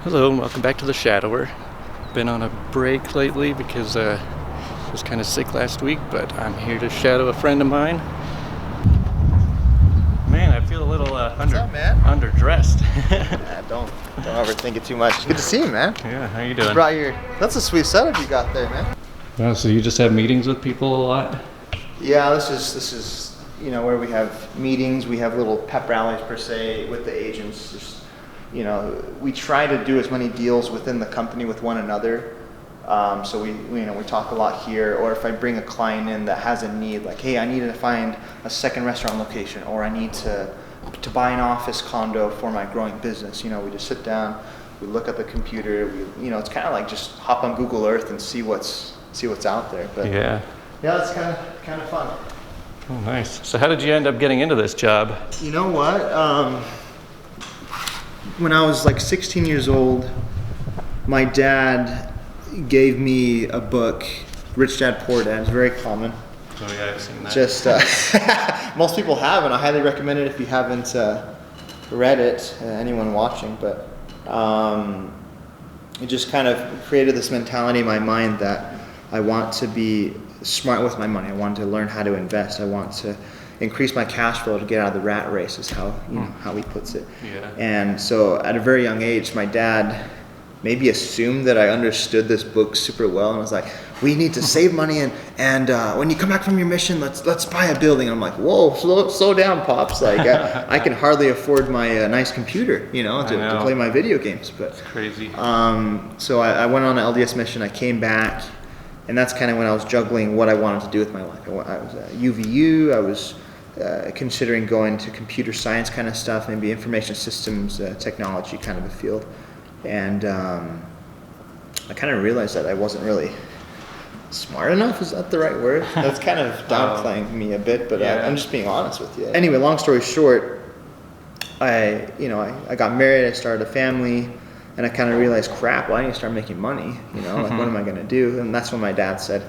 Hello and welcome back to the Shadower. Been on a break lately because I was kind of sick last week, but I'm here to shadow a friend of mine. Man, I feel a little underdressed. Don't overthink it too much. Good to see you, man. Yeah, how you doing? That's a sweet setup you got there, man. Oh, so you just have meetings with people a lot? Yeah, this is where we have meetings. We have little pep rallies per se with the agents. We try to do as many deals within the company with one another. So we talk a lot here. Or if I bring a client in that has a need, like, hey, I need to find a second restaurant location, or I need to buy an office condo for my growing business. We just sit down, we look at the computer. It's kind of like just hop on Google Earth and see what's out there. But yeah, it's kind of fun. Oh, nice. So how did you end up getting into this job? You know what? When I was like 16 years old, my dad gave me a book, Rich Dad Poor Dad. It's very common. Oh yeah, I've seen that. Just most people have, and I highly recommend it if you haven't read it. Anyone watching, but it just kind of created this mentality in my mind that I want to be smart with my money. I want to learn how to invest. I want to increase my cash flow to get out of the rat race, is how he puts it. Yeah. And so at a very young age, my dad maybe assumed that I understood this book super well, and was like, we need to save money, and when you come back from your mission, let's buy a building. And I'm like, whoa, slow down, Pops. Like I can hardly afford my nice computer, to play my video games. But it's crazy. So I went on an LDS mission. I came back, and that's kind of when I was juggling what I wanted to do with my life. I was at UVU. I was considering going to computer science kind of stuff, maybe information systems technology kind of a field. And I kind of realized that I wasn't really smart enough. Is that the right word? That's kind of downplaying me a bit, but I'm just being honest with you. Anyway, long story short, I got married, I started a family, and I kind of realized, crap, well, I need to start making money. Like, what am I going to do? And that's when my dad said,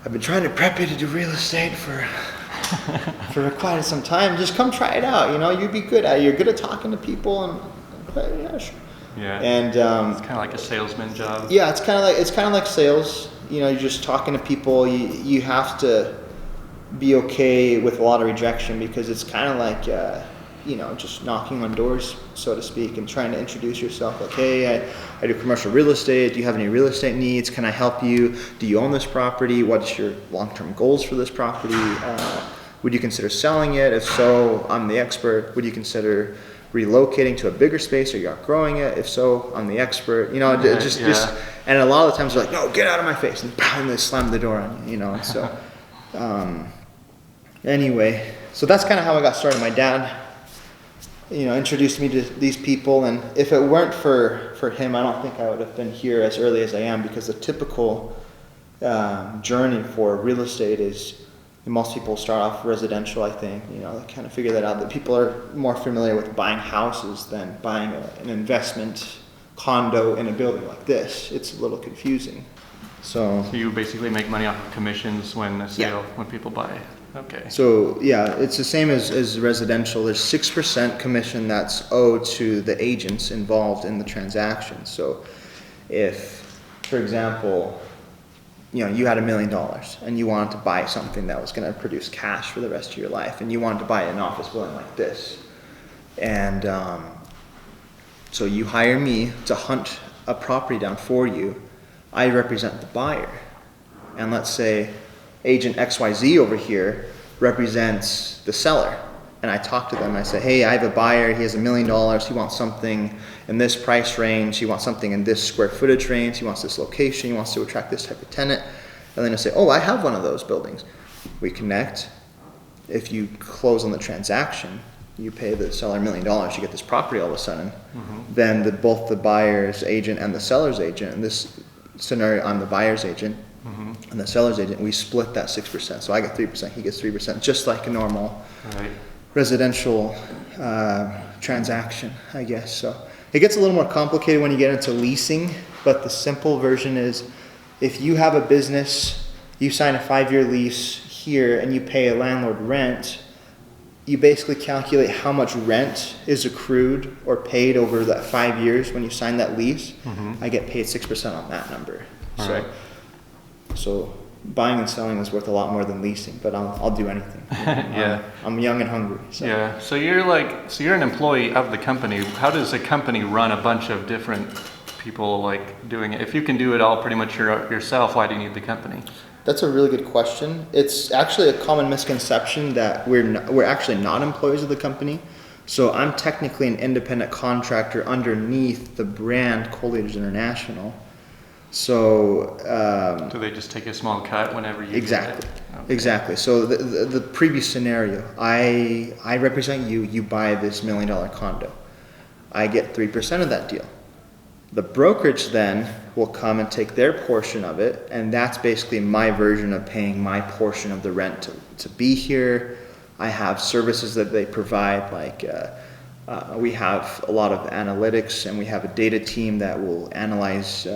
I've been trying to prep you to do real estate for quite some time. Just come try it out. You'd be good at it. You're good at talking to people, and yeah, sure. Yeah. And it's kind of like a salesman job. Yeah, it's kind of like sales. You're just talking to people. You have to be okay with a lot of rejection, because it's kind of like just knocking on doors, so to speak, and trying to introduce yourself. Like, hey, I do commercial real estate. Do you have any real estate needs? Can I help you? Do you own this property? What's your long-term goals for this property? Would you consider selling it? If so, I'm the expert. Would you consider relocating to a bigger space? Are you outgrowing it? If so, I'm the expert. Just and a lot of the times they're like, no, get out of my face, and they slam the door on you. And so anyway, so that's kind of how I got started. My dad introduced me to these people, and if it weren't for him, I don't think I would have been here as early as I am, because the typical journey for real estate is, most people start off residential, I think. They kind of figure that out, that people are more familiar with buying houses than buying an investment condo in a building like this. It's a little confusing. So you basically make money off of commissions when people buy. Okay. So yeah, it's the same as residential. There's 6% commission that's owed to the agents involved in the transaction. So if, for example, you had $1 million and you wanted to buy something that was going to produce cash for the rest of your life, and you wanted to buy an office building like this, and so you hire me to hunt a property down for you. I represent the buyer, and let's say agent XYZ over here represents the seller, and I talk to them. I say, hey, I have a buyer. He has $1 million. He wants something in this price range. He wants something in this square footage range. He wants this location. He wants to attract this type of tenant. And then I say, oh, I have one of those buildings. We connect. If you close on the transaction, you pay the seller $1 million. You get this property all of a sudden. Mm-hmm. Then both the buyer's agent and the seller's agent, in this scenario, I'm the buyer's agent, mm-hmm. and the seller's agent, we split that 6%. So I get 3%, he gets 3%, just like a normal residential transaction, I guess. So it gets a little more complicated when you get into leasing, but the simple version is, if you have a business, you sign a 5-year lease here and you pay a landlord rent, you basically calculate how much rent is accrued or paid over that 5 years when you sign that lease. I get paid 6% on that number. So buying and selling is worth a lot more than leasing, but I'll do anything. Yeah. I'm young and hungry. So. Yeah. So you're an employee of the company. How does a company run a bunch of different people like doing it? If you can do it all pretty much yourself, why do you need the company? That's a really good question. It's actually a common misconception that we're actually not employees of the company. So I'm technically an independent contractor underneath the brand Colliers International. So do they just take a small cut whenever you exactly Okay. Exactly. So the previous scenario, I represent you. You buy this $1 million condo. I get 3% of that deal. The brokerage then will come and take their portion of it, and that's basically my version of paying my portion of the rent to be here. I have services that they provide, like we have a lot of analytics, and we have a data team that will analyze,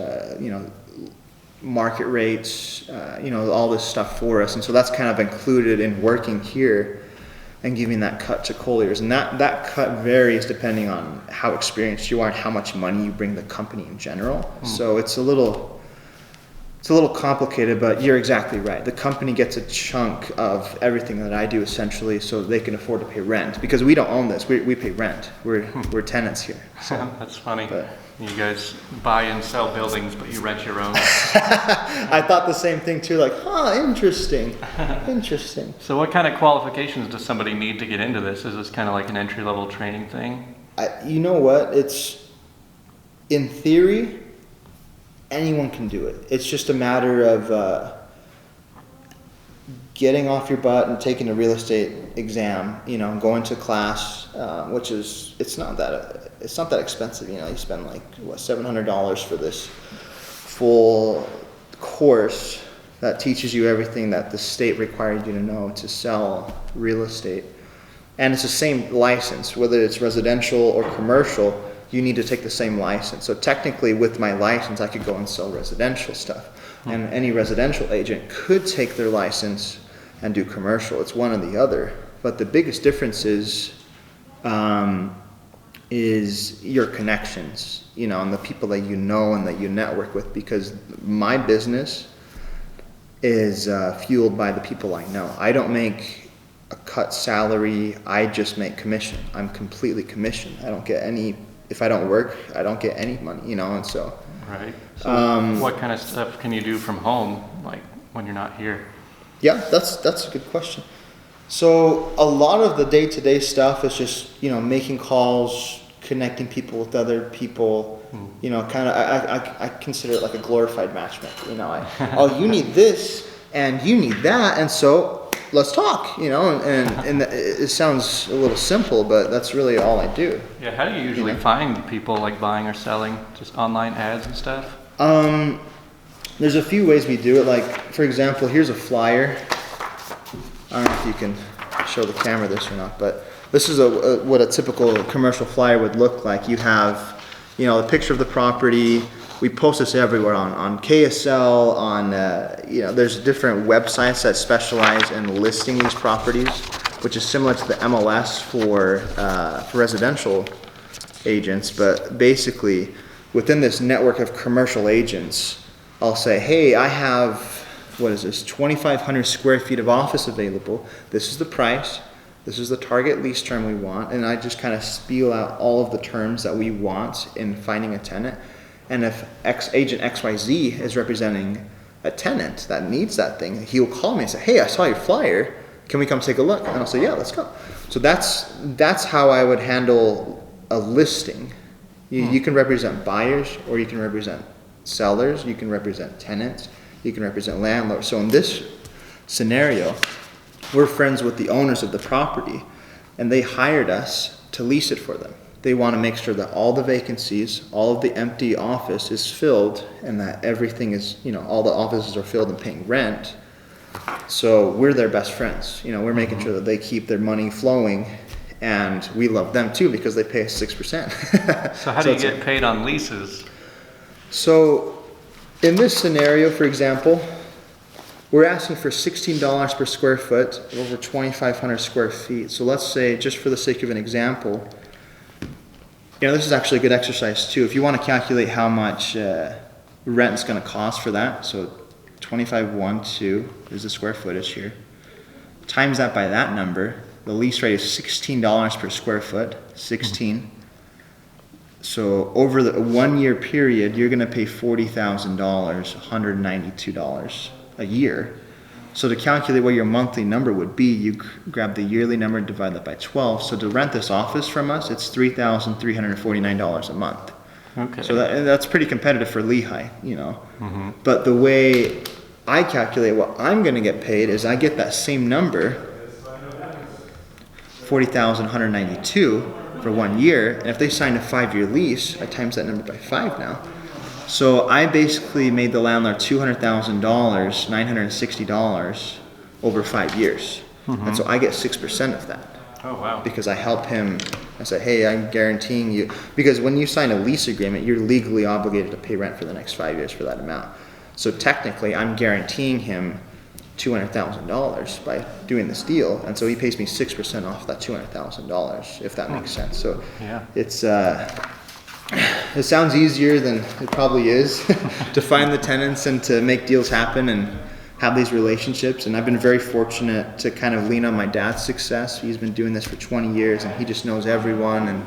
market rates, all this stuff for us. And so that's kind of included in working here and giving that cut to Colliers. And that cut varies depending on how experienced you are and how much money you bring the company in general. So it's a little complicated, but you're exactly right. The company gets a chunk of everything that I do essentially, so they can afford to pay rent, because we don't own this. We pay rent. We're tenants here. So. That's funny. But, you guys buy and sell buildings, but you rent your own. I thought the same thing too, like, interesting. So what kind of qualifications does somebody need to get into this? Is this kind of like an entry-level training thing? You know what? It's, in theory, anyone can do it. It's just a matter of getting off your butt and taking a real estate exam, going to class, which is, it's not that expensive. You spend like $700 for this full course that teaches you everything that the state required you to know to sell real estate. And it's the same license, whether it's residential or commercial, you need to take the same license. So technically with my license, I could go and sell residential stuff. And any residential agent could take their license and do commercial. It's one or the other. But the biggest difference is your connections, and the people that you know and that you network with, because my business is fueled by the people I know. I don't make a cut salary. I just make commission. I'm completely commissioned. I don't get any, if I don't work, I don't get any money, and so. Right. So what kind of stuff can you do from home, like when you're not here? Yeah, that's a good question. So a lot of the day-to-day stuff is just, making calls, connecting people with other people, kind of, I consider it like a glorified matchmaker. You need this and you need that, and so let's talk, and it sounds a little simple, but that's really all I do. Yeah, how do you usually find people like buying or selling? Just online ads and stuff? There's a few ways we do it. Like, for example, here's a flyer. I don't know if you can show the camera this or not, but this is what a typical commercial flyer would look like. You have, a picture of the property. We post this everywhere on KSL, on, there's different websites that specialize in listing these properties, which is similar to the MLS for residential agents. But basically, within this network of commercial agents, I'll say, hey, I have, 2,500 square feet of office available. This is the price. This is the target lease term we want. And I just kind of spiel out all of the terms that we want in finding a tenant. And if agent XYZ is representing a tenant that needs that thing, he'll call me and say, hey, I saw your flyer. Can we come take a look? And I'll say, yeah, let's go. So that's how I would handle a listing. You can represent buyers, or you can represent sellers. You can represent tenants. You can represent landlords. So in this scenario, we're friends with the owners of the property, and they hired us to lease it for them. They want to make sure that all the vacancies, all of the empty office is filled, and that everything is, all the offices are filled and paying rent. So we're their best friends. We're making sure that they keep their money flowing, and we love them too because they pay us 6%. So how do you get paid on leases? So in this scenario, for example, we're asking for $16 per square foot over 2,500 square feet. So let's say, just for the sake of an example, this is actually a good exercise too. If you want to calculate how much rent's going to cost for that, so 2512 is the square footage here. Times that by that number, the lease rate is $16 per square foot, 16. So over the 1 year period, you're going to pay $40,000, $192 a year. So to calculate what your monthly number would be, you grab the yearly number and divide that by 12. So to rent this office from us, it's $3,349 a month. Okay. So that's pretty competitive for Lehigh, But the way I calculate what I'm going to get paid is I get that same number, $40,192 for 1 year, and if they sign a 5-year lease, I times that number by 5 now. So I basically made the landlord $200,000, $960 over 5 years. And so I get 6% of that. Oh, wow. Because I help him. I said, hey, I'm guaranteeing you, because when you sign a lease agreement, you're legally obligated to pay rent for the next 5 years for that amount. So technically, I'm guaranteeing him $200,000 by doing this deal, and so he pays me 6% off that $200,000, if that makes sense. So yeah. It's it sounds easier than it probably is to find the tenants and to make deals happen and have these relationships. And I've been very fortunate to kind of lean on my dad's success. He's been doing this for 20 years, and he just knows everyone,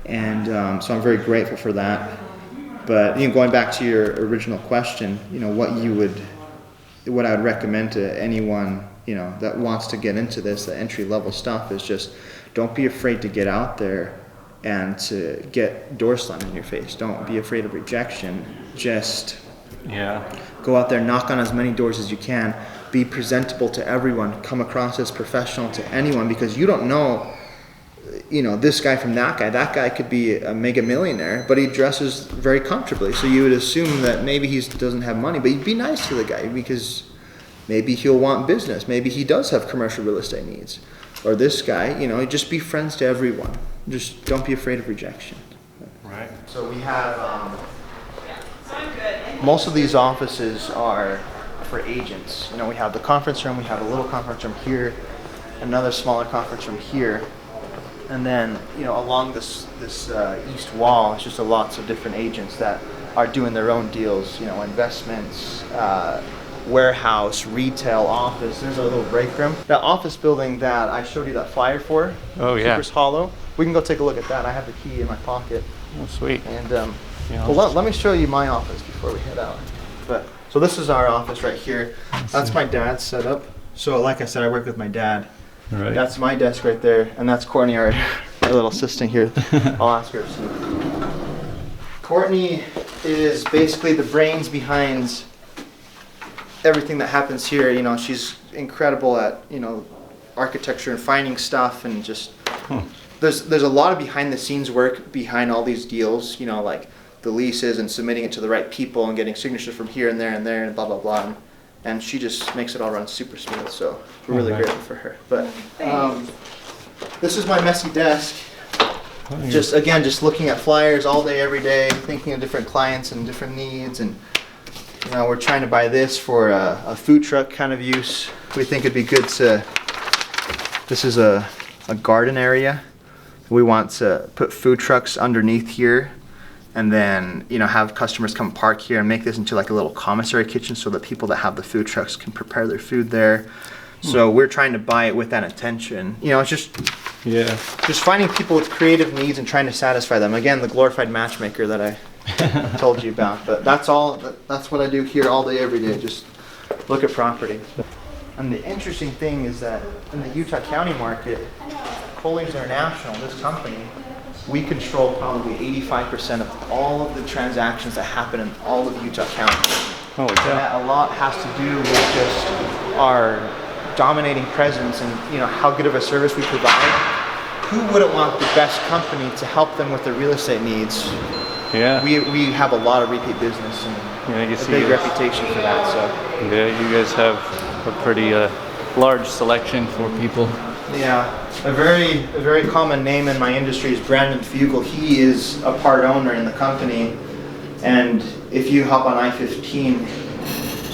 and so I'm very grateful for that. But going back to your original question, what I would recommend to anyone, that wants to get into this, the entry level stuff, is just don't be afraid to get out there and to get doors slammed in your face. Don't be afraid of rejection. Just go out there, knock on as many doors as you can, be presentable to everyone, come across as professional to anyone, because you don't know, this guy from that guy could be a mega millionaire, but he dresses very comfortably. So you would assume that maybe he doesn't have money, but you'd be nice to the guy because maybe he'll want business. Maybe he does have commercial real estate needs. Or this guy, just be friends to everyone. Just don't be afraid of rejection. Right. So we have, most of these offices are for agents. We have the conference room, we have a little conference room here, another smaller conference room here. And then, along this east wall, it's just lots of different agents that are doing their own deals, investments, warehouse, retail, office. There's a little break room. That office building that I showed you that flyer for, Cooper's Hollow, we can go take a look at that. I have the key in my pocket. Oh, sweet. And let me show you my office before we head out. So this is our office right here. That's my dad's setup. So like I said, I work with my dad. Right. That's my desk right there, and that's Courtney, our little assistant here. I'll ask her. Courtney is basically the brains behind everything that happens here. She's incredible at architecture and finding stuff, and just there's a lot of behind the scenes work behind all these deals. Like the leases and submitting it to the right people and getting signatures from here and there and blah blah blah. And she just makes it all run super smooth, so we're really grateful for her. But this is my messy desk. Just looking at flyers all day, every day, thinking of different clients and different needs. And we're trying to buy this for a food truck kind of use. We think it'd be good to. This is a garden area. We want to put food trucks underneath here. And then, have customers come park here and make this into like a little commissary kitchen so that people that have the food trucks can prepare their food there. So we're trying to buy it with that intention. It's just finding people with creative needs and trying to satisfy them. Again, the glorified matchmaker that I told you about. But that's what I do here all day, every day. Just look at property. And the interesting thing is that in the Utah County market, Colliers International, this company, we control probably 85% of all of the transactions that happen in all of Utah County. Holy cow. That a lot has to do with just our dominating presence and how good of a service we provide. Who wouldn't want the best company to help them with their real estate needs? Yeah. We have a lot of repeat business and a big reputation for that. So you guys have a pretty large selection for people. Yeah, a very common name in my industry is Brandon Fugel. He is a part owner in the company, and if you hop on I-15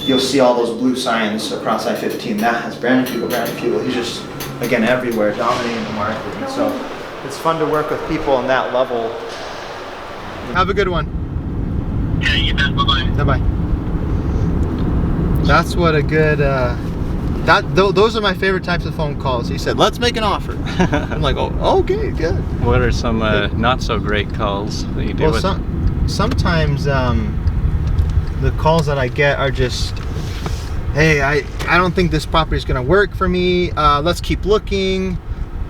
you'll see all those blue signs across I-15. That has Brandon Fugal, Brandon Fugal. He's just, again, everywhere, dominating the market. And so it's fun to work with people on that level. Have a good one. Yeah, you bet. Bye-bye. Bye-bye. That's what a good, those are my favorite types of phone calls. He said, let's make an offer. I'm like, oh, okay, good. What are some not so great calls that you do with? Sometimes the calls that I get are just, hey, I don't think this property is going to work for me. Let's keep looking.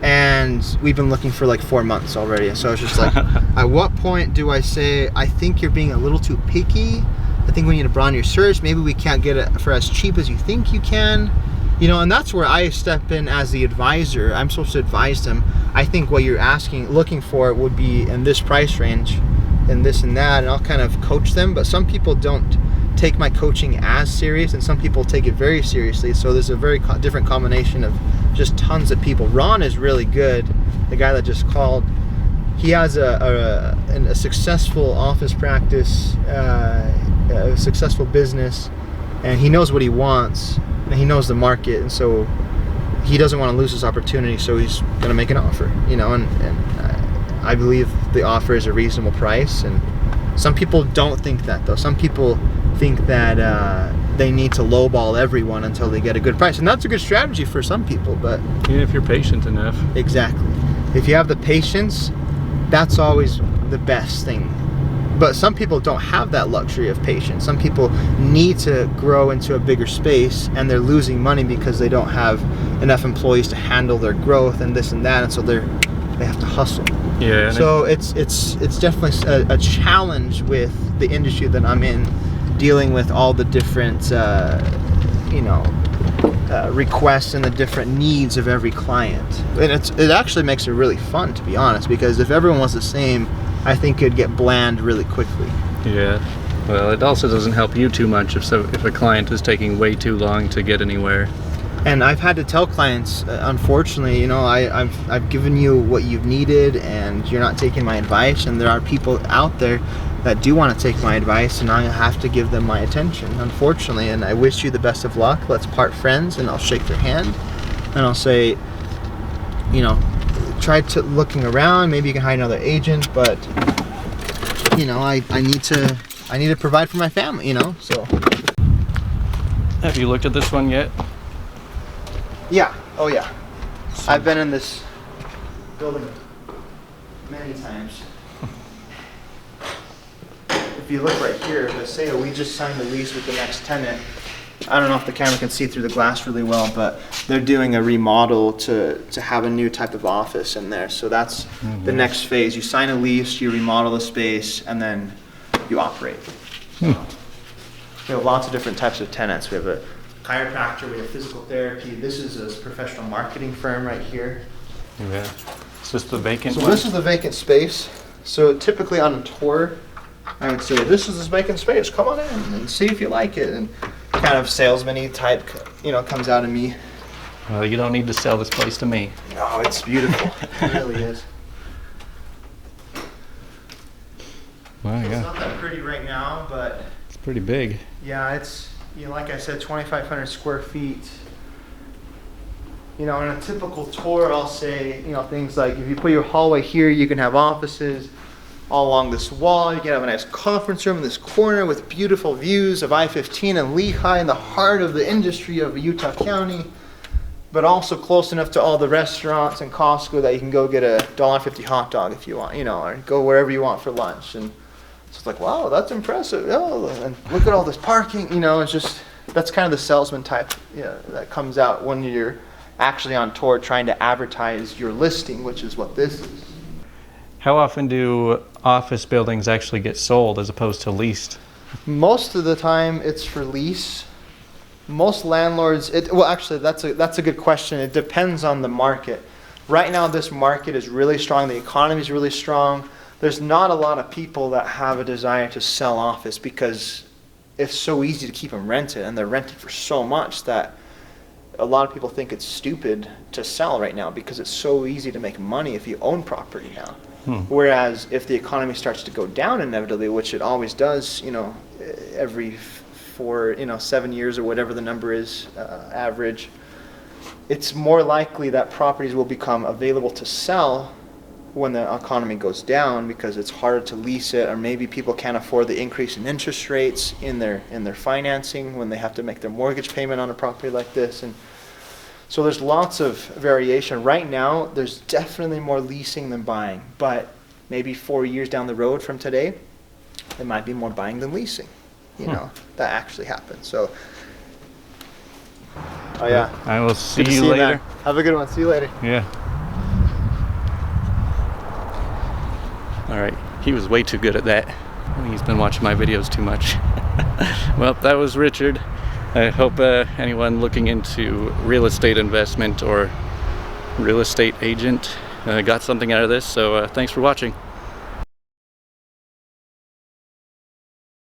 And we've been looking for like 4 months already. So it's just like, at what point do I say, I think you're being a little too picky. I think we need to broaden your search. Maybe we can't get it for as cheap as you think you can. You know, and that's where I step in as the advisor. I'm supposed to advise them. I think what you're looking for would be in this price range and this and that, and I'll kind of coach them. But some people don't take my coaching as serious, and some people take it very seriously. So there's a very different combination of just tons of people. Ron is really good, the guy that just called. He has a successful office practice, a successful business, and he knows what he wants, and he knows the market, and so he doesn't want to lose this opportunity, so he's going to make an offer, you know, and I believe the offer is a reasonable price. And some people don't think that, though. Some people think that they need to lowball everyone until they get a good price, and that's a good strategy for some people. But Yeah, if you're patient enough. exactly, if you have the patience, that's always the best thing. But some people don't have that luxury of patience. Some people need to grow into a bigger space, and they're losing money because they don't have enough employees to handle their growth and this and that, and so they have to hustle. Yeah. So it's definitely a challenge with the industry that I'm in, dealing with all the different requests and the different needs of every client. And it actually makes it really fun, to be honest, because if everyone was the same, I think it'd get bland really quickly. Yeah. Well, it also doesn't help you too much if a client is taking way too long to get anywhere. And I've had to tell clients, unfortunately, you know, I've given you what you've needed, and you're not taking my advice. And there are people out there that do want to take my advice, and I have to give them my attention, unfortunately. And I wish you the best of luck. Let's part friends, and I'll shake their hand, and I'll say, you know, try to looking around. Maybe you can hire another agent, but you know, I need to provide for my family, you know. So Have you looked at this one yet? yeah, oh yeah, I've been in this building many times. If you look right here, let's say we just signed a lease with the next tenant. I don't know if the camera can see through the glass really well, but they're doing a remodel to have a new type of office in there. So that's the next phase. You sign a lease, you remodel the space, and then you operate. We have lots of different types of tenants. We have a chiropractor, we have physical therapy. This is a professional marketing firm right here. Yeah. It's just the vacant So one. this is the vacant space. So typically on a tour, I would say, this is this vacant space. Come on in and see if you like it. And kind of salesman-y type, you know, comes out of me. Well, you don't need to sell this place to me. Oh, it's beautiful. It really is. Well, It's yeah. not that pretty right now, but It's pretty big. yeah, it's, you know, like I said, 2,500 square feet. You know, in a typical tour, I'll say, you know, things like if you put your hallway here, you can have offices all along this wall. You can have a nice conference room in this corner with beautiful views of I-15 and Lehigh in the heart of the industry of Utah County, but also close enough to all the restaurants and Costco that you can go get a $1.50 hot dog if you want, you know, or go wherever you want for lunch. And so it's like, wow, that's impressive. Oh, and look at all this parking. You know, it's just, that's kind of the salesman type, you know, that comes out when you're actually on tour trying to advertise your listing, which is what this is. How often do office buildings actually get sold as opposed to leased? Most of the time it's for lease. Most landlords, well, actually, that's a good question. It depends on the market. Right now, this market is really strong. The economy is really strong. There's not a lot of people that have a desire to sell office because it's so easy to keep them rented, and they're rented for so much that a lot of people think it's stupid to sell right now because it's so easy to make money if you own property now. Whereas if the economy starts to go down inevitably, which it always does, you know, every for 7 years or whatever the number is, average, it's more likely that properties will become available to sell when the economy goes down, because it's harder to lease it, or maybe people can't afford the increase in interest rates in their financing when they have to make their mortgage payment on a property like this. And so there's lots of variation. Right now, there's definitely more leasing than buying, but maybe 4 years down the road from today, there might be more buying than leasing. That actually happens. So, oh yeah. I will see Good to you man. later. Have a good one. See you later. Yeah. All right, he was way too good at that. He's been watching my videos too much. Well, that was Richard. I hope anyone looking into real estate investment or real estate agent got something out of this. So thanks for watching.